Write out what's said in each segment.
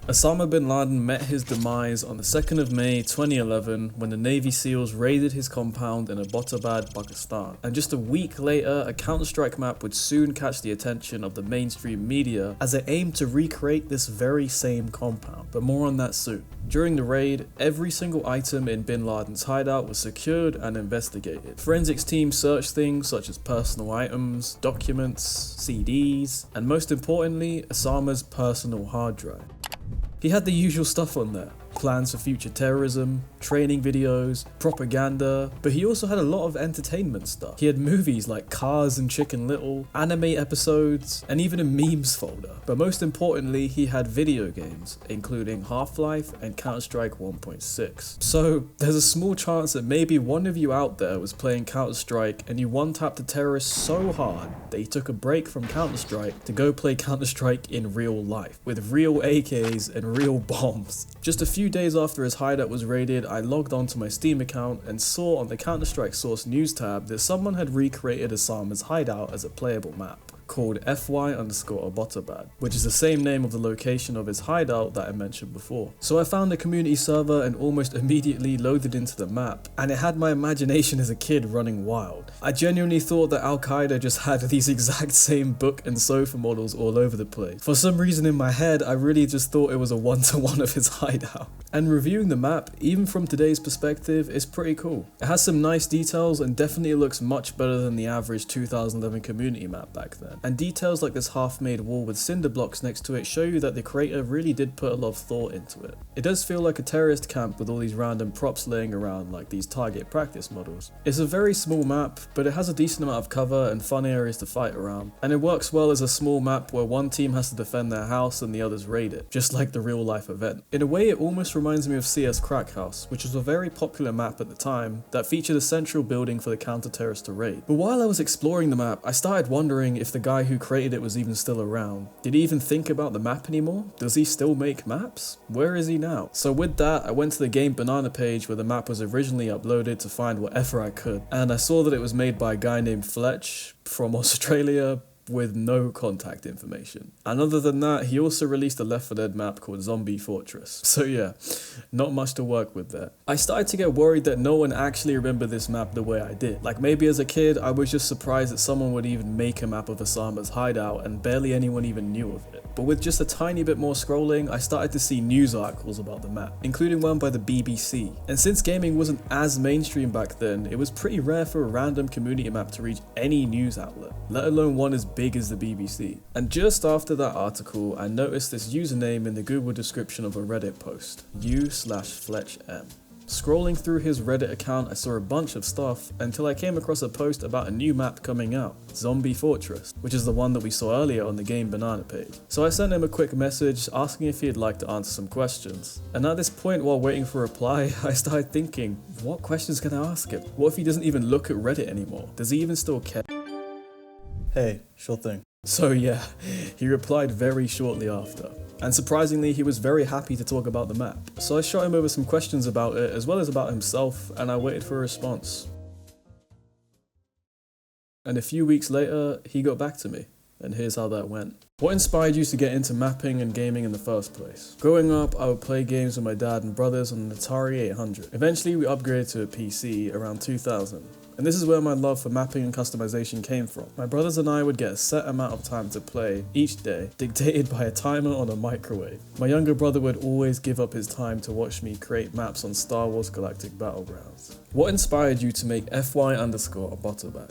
Osama bin Laden met his demise on the 2nd of May 2011 when the Navy SEALs raided his compound in Abbottabad, Pakistan. And just a week later, a Counter-Strike map would soon catch the attention of the mainstream media as it aimed to recreate this very same compound. But more on that soon. During the raid, every single item in bin Laden's hideout was secured and investigated. Forensics teams searched things such as personal items, documents, CDs, and most importantly, Osama's personal hard drive. He had the usual stuff on there. Plans for future terrorism, training videos, propaganda, but he also had a lot of entertainment stuff. He had movies like Cars and Chicken Little, anime episodes, and even a memes folder. But most importantly, he had video games, including Half-Life and Counter-Strike 1.6. So there's a small chance that maybe one of you out there was playing Counter-Strike and you one-tapped a terrorist so hard that he took a break from Counter-Strike to go play Counter-Strike in real life, with real AKs and real bombs. Just a few days after his hideout was raided, I logged onto my Steam account and saw on the Counter-Strike source news tab that someone had recreated Osama's hideout as a playable map called FY_Abbottabad, which is the same name of the location of his hideout that I mentioned before. So I found a community server and almost immediately loaded into the map, and it had my imagination as a kid running wild. I genuinely thought that Al-Qaeda just had these exact same book and sofa models all over the place. For some reason in my head, I really just thought it was a one-to-one of his hideout. And reviewing the map, even from today's perspective, is pretty cool. It has some nice details and definitely looks much better than the average 2011 community map back then. And details like this half-made wall with cinder blocks next to it show you that the creator really did put a lot of thought into it. It does feel like a terrorist camp with all these random props laying around like these target practice models. It's a very small map, but it has a decent amount of cover and fun areas to fight around. And it works well as a small map where one team has to defend their house and the others raid it, just like the real life event. In a way, it almost reminds me of CS Crack House, which was a very popular map at the time that featured a central building for the counter-terrorists to raid. But while I was exploring the map, I started wondering if the guy who created it was even still around. Did he even think about the map anymore? Does he still make maps? Where is he now? So with that, I went to the Game Banana page where the map was originally uploaded to find whatever I could. And I saw that it was made by a guy named Fletch from Australia, with no contact information. And other than that, he also released a Left 4 Dead map called Zombie Fortress. So yeah, not much to work with there. I started to get worried that no one actually remembered this map the way I did. Like maybe as a kid, I was just surprised that someone would even make a map of Osama's hideout and barely anyone even knew of it. But with just a tiny bit more scrolling, I started to see news articles about the map, including one by the BBC. And since gaming wasn't as mainstream back then, it was pretty rare for a random community map to reach any news outlet, let alone one as big as the BBC. And just after that article, I noticed this username in the Google description of a Reddit post, u/FletchM. Scrolling through his Reddit account, I saw a bunch of stuff until I came across a post about a new map coming out, Zombie Fortress, which is the one that we saw earlier on the Game Banana page. So I sent him a quick message asking if he'd like to answer some questions. And at this point, while waiting for a reply, I started thinking, what questions can I ask him? What if he doesn't even look at Reddit anymore? Does he even still care? Hey, sure thing. So yeah, he replied very shortly after. And surprisingly, he was very happy to talk about the map. So I shot him over some questions about it, as well as about himself, and I waited for a response. And a few weeks later, he got back to me. And here's how that went. What inspired you to get into mapping and gaming in the first place? Growing up, I would play games with my dad and brothers on an Atari 800. Eventually, we upgraded to a PC around 2000. And this is where my love for mapping and customization came from. My brothers and I would get a set amount of time to play each day, dictated by a timer on a microwave. My younger brother would always give up his time to watch me create maps on Star Wars Galactic Battlegrounds. What inspired you to make FY_Abbottabad?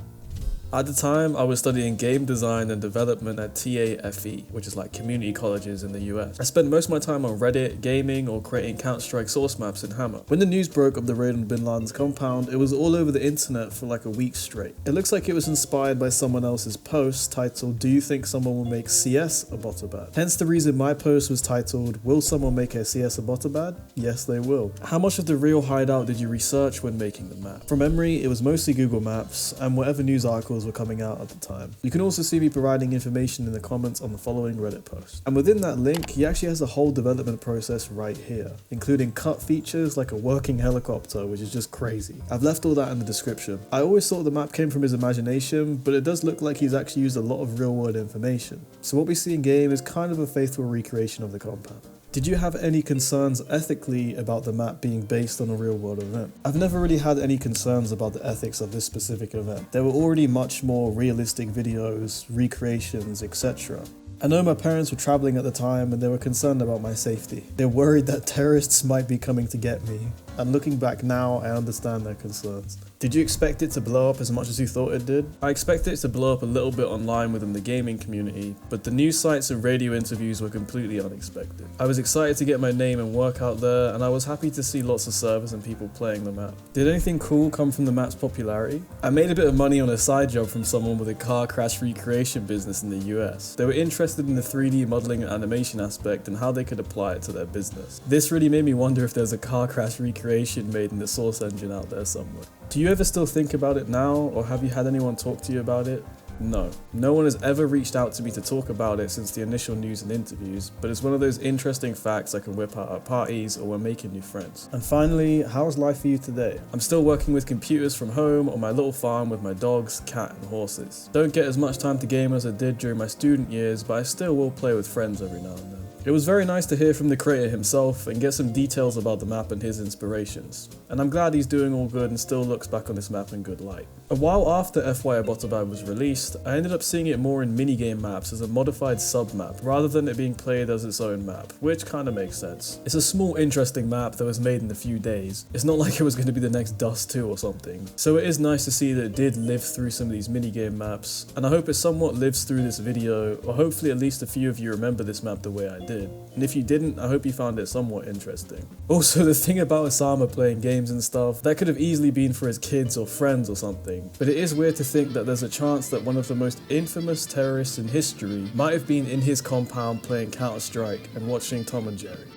At the time, I was studying game design and development at TAFE, which is like community colleges in the US. I spent most of my time on Reddit, gaming, or creating Counter-Strike source maps in Hammer. When the news broke of the raid on bin Laden's compound, it was all over the internet for like a week straight. It looks like it was inspired by someone else's post titled, "Do you think someone will make CS Abbottabad?" Hence the reason my post was titled, "Will someone make a CS Abbottabad?" Yes, they will. How much of the real hideout did you research when making the map? From memory, it was mostly Google Maps and whatever news articles were coming out at the time. You can also see me providing information in the comments on the following Reddit post. And within that link, he actually has a whole development process right here, including cut features like a working helicopter, which is just crazy. I've left all that in the description. I always thought the map came from his imagination, but it does look like he's actually used a lot of real world information. So what we see in game is kind of a faithful recreation of the compound. Did you have any concerns ethically about the map being based on a real world event? I've never really had any concerns about the ethics of this specific event. There were already much more realistic videos, recreations, etc. I know my parents were traveling at the time and they were concerned about my safety. They're worried that terrorists might be coming to get me, and looking back now, I understand their concerns. Did you expect it to blow up as much as you thought it did? I expected it to blow up a little bit online within the gaming community, but the news sites and radio interviews were completely unexpected. I was excited to get my name and work out there, and I was happy to see lots of servers and people playing the map. Did anything cool come from the map's popularity? I made a bit of money on a side job from someone with a car crash recreation business in the US. They were interested in the 3D modeling and animation aspect and how they could apply it to their business. This really made me wonder if there's a car crash recreation made in the Source engine out there somewhere. Do you ever still think about it now, or have you had anyone talk to you about it? No. No one has ever reached out to me to talk about it since the initial news and interviews, but it's one of those interesting facts I can whip out at parties or when making new friends. And finally, how's life for you today? I'm still working with computers from home on my little farm with my dogs, cat and horses. Don't get as much time to game as I did during my student years, but I still will play with friends every now and then. It was very nice to hear from the creator himself and get some details about the map and his inspirations. And I'm glad he's doing all good and still looks back on this map in good light. A while after FY Abbottabad was released, I ended up seeing it more in minigame maps as a modified sub-map, rather than it being played as its own map, which kinda makes sense. It's a small interesting map that was made in a few days. It's not like it was going to be the next Dust 2 or something. So it is nice to see that it did live through some of these minigame maps, and I hope it somewhat lives through this video, or hopefully at least a few of you remember this map the way I did. And if you didn't, I hope you found it somewhat interesting. Also, the thing about Osama playing games and stuff, that could have easily been for his kids or friends or something, but it is weird to think that there's a chance that one of the most infamous terrorists in history might have been in his compound playing Counter-Strike and watching Tom and Jerry.